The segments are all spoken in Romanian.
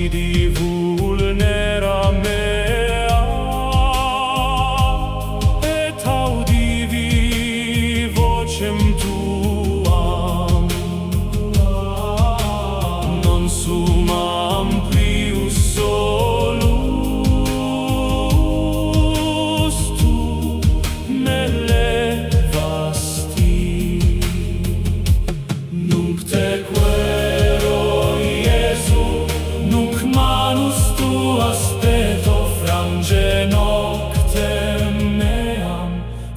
di vulnera mea, et audivi vocem tuam, non sumam prius solus tu me levasti. Nunc tequero, Iesu, nunc manus tuas peto frange noctem meam,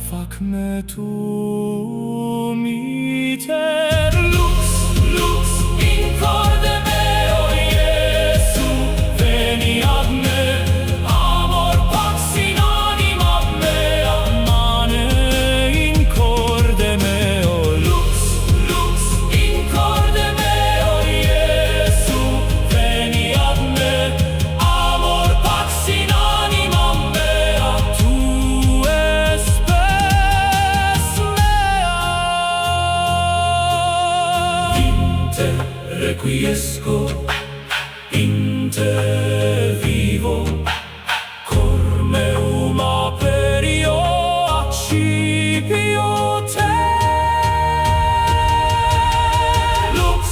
fac me tuum iter lux, lux in corde meo, Iesu, veni ad me, amor pax in anima mea, mane in corde meo, lux, lux in corde meo, Iesu, veni ad me, amor pax in anima mea, tu es spes mea. Inte requiesco, inte vivo, cor meum aperio accipio te. Lux,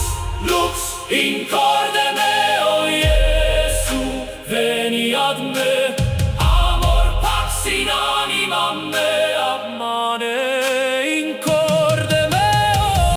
lux in corde meo, Iesu, veni ad me.